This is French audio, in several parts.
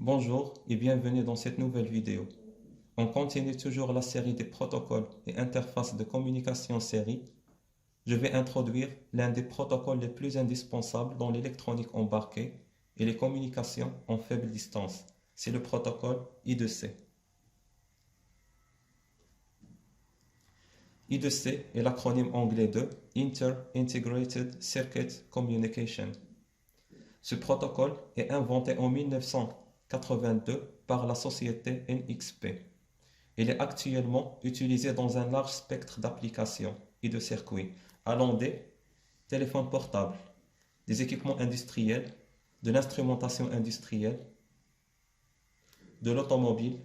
Bonjour et bienvenue dans cette nouvelle vidéo. On continue toujours la série des protocoles et interfaces de communication série. Je vais introduire l'un des protocoles les plus indispensables dans l'électronique embarquée et les communications en faible distance. C'est le protocole I2C. I2C est l'acronyme anglais de Inter-Integrated Circuit Communication. Ce protocole est inventé en 1982 par la société NXP. Il est actuellement utilisé dans un large spectre d'applications et de circuits, allant des téléphones portables, des équipements industriels, de l'instrumentation industrielle, de l'automobile,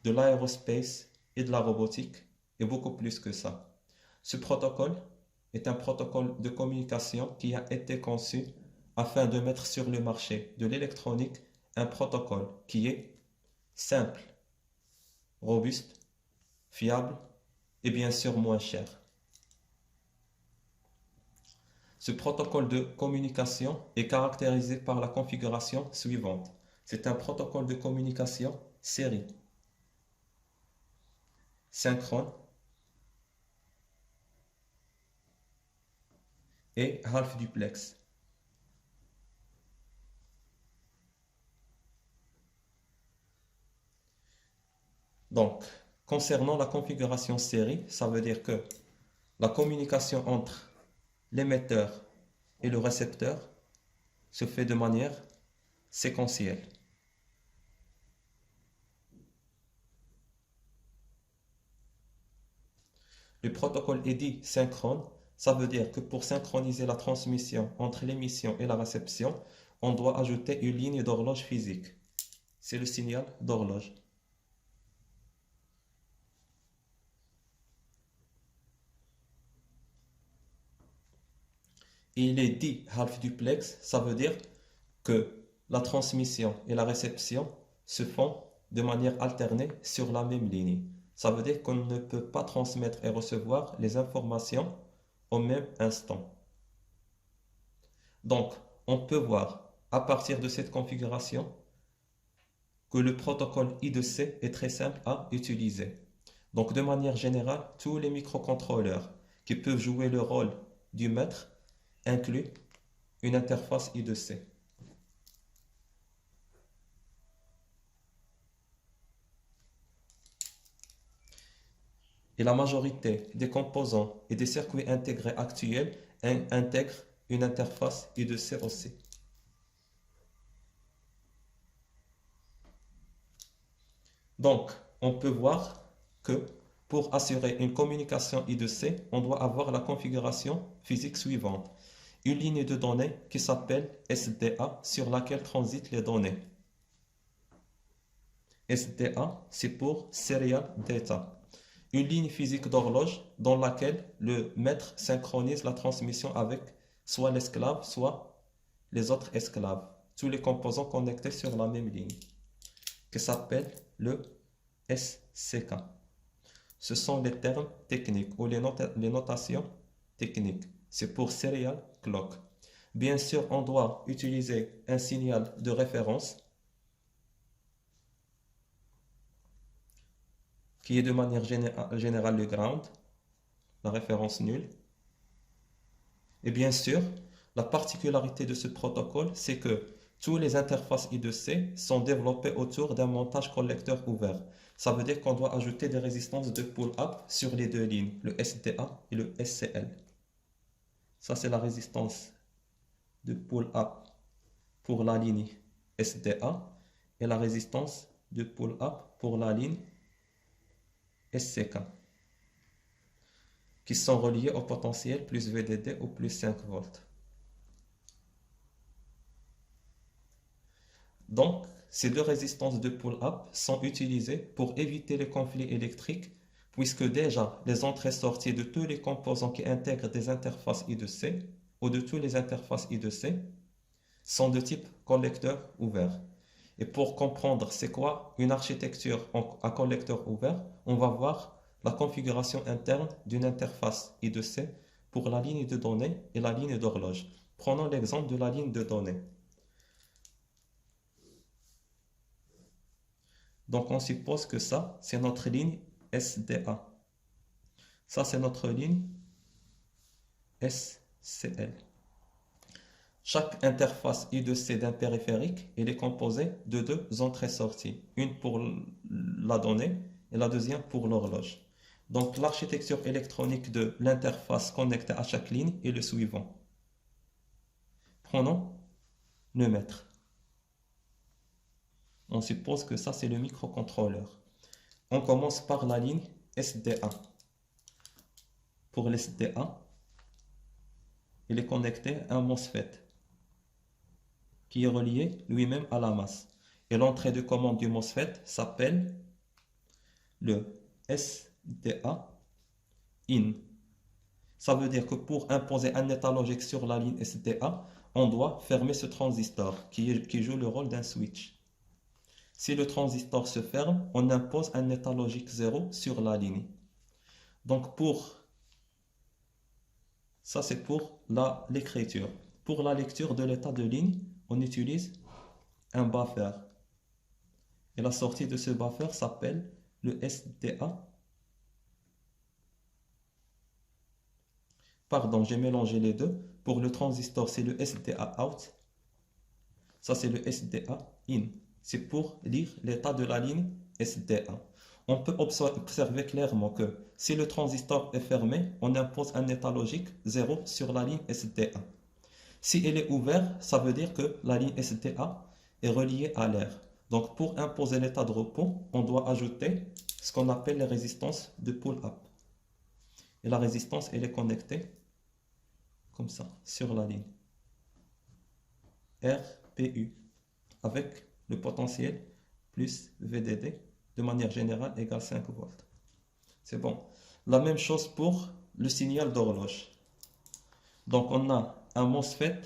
de l'aérospace et de la robotique, et beaucoup plus que ça. Ce protocole est un protocole de communication qui a été conçu afin de mettre sur le marché de l'électronique un protocole qui est simple, robuste, fiable et bien sûr moins cher. Ce protocole de communication est caractérisé par la configuration suivante. C'est un protocole de communication série, synchrone et half duplex. Donc, concernant la configuration série, ça veut dire que la communication entre l'émetteur et le récepteur se fait de manière séquentielle. Le protocole est dit synchrone, ça veut dire que pour synchroniser la transmission entre l'émission et la réception, on doit ajouter une ligne d'horloge physique. C'est le signal d'horloge. Et il est dit half duplex, ça veut dire que la transmission et la réception se font de manière alternée sur la même ligne. Ça veut dire qu'on ne peut pas transmettre et recevoir les informations au même instant. Donc, on peut voir à partir de cette configuration que le protocole I2C est très simple à utiliser. Donc, de manière générale, tous les microcontrôleurs qui peuvent jouer le rôle du maître incluent une interface I2C. Et la majorité des composants et des circuits intégrés actuels intègrent une interface I2C aussi. Donc, on peut voir que pour assurer une communication I2C, on doit avoir la configuration physique suivante. Une ligne de données qui s'appelle SDA sur laquelle transitent les données. SDA, c'est pour Serial Data. Une ligne physique d'horloge dans laquelle le maître synchronise la transmission avec soit l'esclave, soit les autres esclaves. Tous les composants connectés sur la même ligne, qui s'appelle le SCK. Ce sont les termes techniques ou les notations techniques. C'est pour Serial Clock. Bien sûr, on doit utiliser un signal de référence qui est de manière générale le ground, la référence nulle. Et bien sûr, la particularité de ce protocole, c'est que toutes les interfaces I2C sont développées autour d'un montage collecteur ouvert. Ça veut dire qu'on doit ajouter des résistances de pull-up sur les deux lignes, le SDA et le SCL. Ça, c'est la résistance de pull-up pour la ligne SDA et la résistance de pull-up pour la ligne SCK, qui sont reliés au potentiel plus VDD ou plus 5 volts. Donc, ces deux résistances de pull-up sont utilisées pour éviter les conflits électriques, puisque déjà les entrées-sorties de tous les composants qui intègrent des interfaces I2C ou de toutes les interfaces I2C sont de type collecteur ouvert. Et pour comprendre c'est quoi une architecture à collecteur ouvert, on va voir la configuration interne d'une interface I2C pour la ligne de données et la ligne d'horloge. Prenons l'exemple de la ligne de données. Donc, on suppose que ça, c'est notre ligne SDA. Ça, c'est notre ligne SCL. Chaque interface I2C d'un périphérique, elle est composée de deux entrées-sorties. Une pour la donnée et la deuxième pour l'horloge. Donc, l'architecture électronique de l'interface connectée à chaque ligne est le suivant. Prenons le mètre. On suppose que ça, c'est le microcontrôleur. On commence par la ligne SDA. Pour l'SDA, il est connecté à un MOSFET qui est relié lui-même à la masse. Et l'entrée de commande du MOSFET s'appelle le SDA in. Ça veut dire que pour imposer un état logique sur la ligne SDA, on doit fermer ce transistor qui joue le rôle d'un switch. Si le transistor se ferme, on impose un état logique 0 sur la ligne. Donc ça c'est pour l'écriture. Pour la lecture de l'état de ligne, on utilise un buffer. Et la sortie de ce buffer s'appelle le SDA. Pardon, j'ai mélangé les deux. Pour le transistor, c'est le SDA out. Ça, c'est le SDA in. C'est pour lire l'état de la ligne SDA. On peut observer clairement que si le transistor est fermé, on impose un état logique 0 sur la ligne SDA. Si elle est ouverte, ça veut dire que la ligne SDA est reliée à l'air. Donc, pour imposer l'état de repos, on doit ajouter ce qu'on appelle les résistances de pull-up. Et la résistance, elle est connectée comme ça, sur la ligne RPU, avec le potentiel plus VDD, de manière générale, égale 5 volts. C'est bon. La même chose pour le signal d'horloge. Donc, on a un MOSFET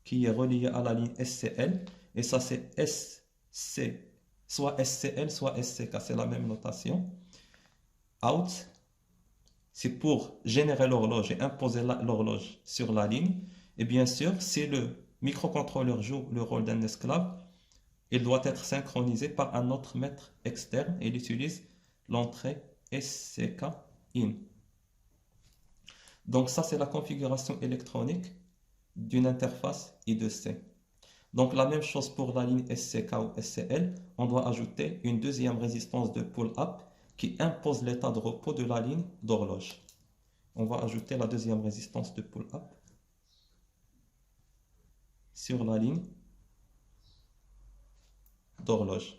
qui est relié à la ligne SCL, et ça c'est SC, soit SCL, soit SCK, c'est la même notation. Out, c'est pour générer l'horloge et imposer l'horloge sur la ligne. Et bien sûr, si le microcontrôleur joue le rôle d'un esclave, il doit être synchronisé par un autre mètre externe et il utilise l'entrée SCK in. Donc ça, c'est la configuration électronique d'une interface I2C. Donc la même chose pour la ligne SCK ou SCL, on doit ajouter une deuxième résistance de pull-up qui impose l'état de repos de la ligne d'horloge. On va ajouter la deuxième résistance de pull-up sur la ligne d'horloge.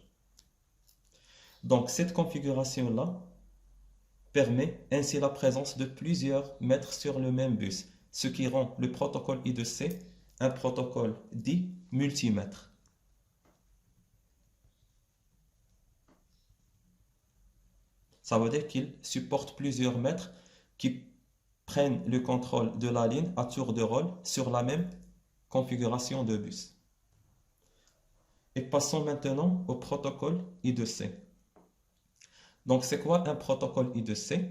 Donc cette configuration-là permet ainsi la présence de plusieurs mètres sur le même bus, ce qui rend le protocole I2C un protocole dit multimètre. Ça veut dire qu'il supporte plusieurs mètres qui prennent le contrôle de la ligne à tour de rôle sur la même configuration de bus. Et passons maintenant au protocole I2C. Donc c'est quoi un protocole I2C?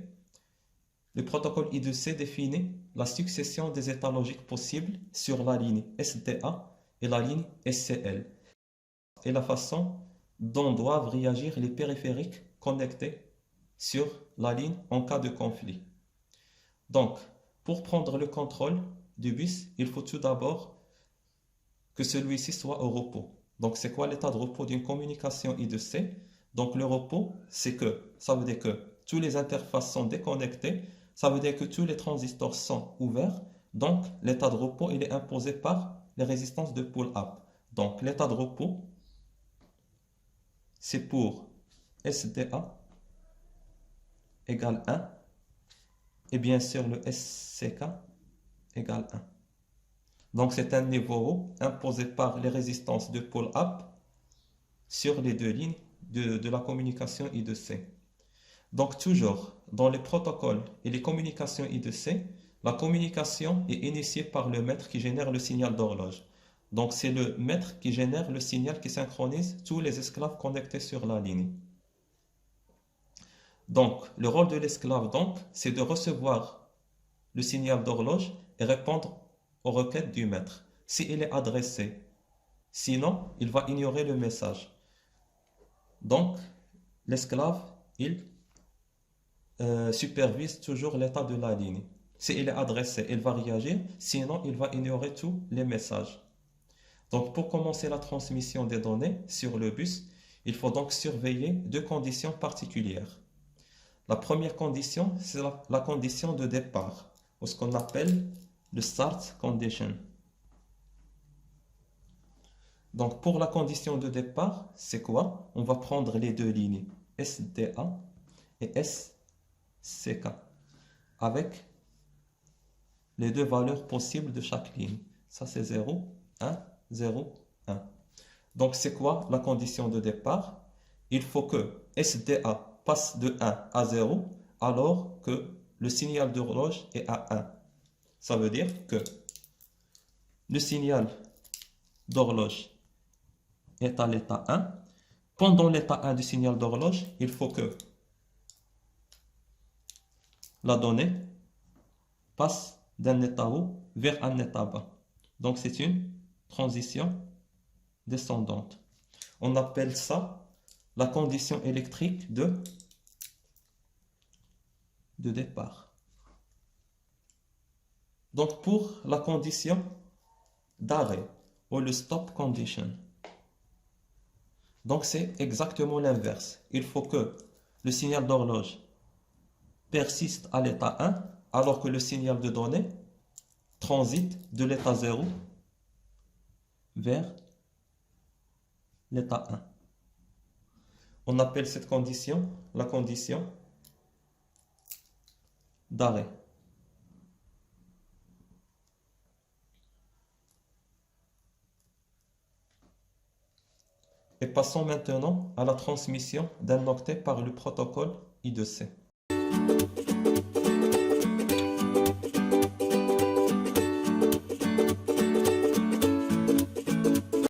Le protocole I2C définit la succession des états logiques possibles sur la ligne SDA et la ligne SCL et la façon dont doivent réagir les périphériques connectés sur la ligne en cas de conflit. Donc, pour prendre le contrôle du bus, il faut tout d'abord que celui-ci soit au repos. Donc, c'est quoi l'état de repos d'une communication I2C? Donc, le repos, ça veut dire que tous les interfaces sont déconnectées, ça veut dire que tous les transistors sont ouverts. Donc, l'état de repos, il est imposé par les résistances de pull-up. Donc, l'état de repos, c'est pour SDA égale 1 et bien sûr le SCK égale 1. Donc c'est un niveau haut imposé par les résistances de pull-up sur les deux lignes de la communication I2C. Donc toujours, dans les protocoles et les communications I2C, la communication est initiée par le maître qui génère le signal d'horloge. Donc c'est le maître qui génère le signal qui synchronise tous les esclaves connectés sur la ligne. Donc, le rôle de l'esclave, c'est de recevoir le signal d'horloge et répondre aux requêtes du maître. s'il est adressé. Sinon, il va ignorer le message. Donc, l'esclave, il supervise toujours l'état de la ligne. S'il est adressé, il va réagir, sinon il va ignorer tous les messages. Donc pour commencer la transmission des données sur le bus, il faut donc surveiller deux conditions particulières. La première condition, c'est la condition de départ, ou ce qu'on appelle le start condition. Donc pour la condition de départ, c'est quoi? On va prendre les deux lignes SDA et SCK avec les deux valeurs possibles de chaque ligne. Ça c'est 0, 1, 0, 1. Donc c'est quoi la condition de départ? Il faut que SDA passe de 1 à 0 alors que le signal d'horloge est à 1. Ça veut dire que le signal d'horloge est à l'état 1. Pendant l'état 1 du signal d'horloge, il faut que la donnée passe d'un état haut vers un état bas. Donc c'est une transition descendante. On appelle ça la condition électrique de départ. Donc pour la condition d'arrêt ou le stop condition, donc c'est exactement l'inverse. Il faut que le signal d'horloge persiste à l'état 1 alors que le signal de données transite de l'état 0 vers l'état 1. On appelle cette condition la condition d'arrêt. Et passons maintenant à la transmission d'un octet par le protocole I2C.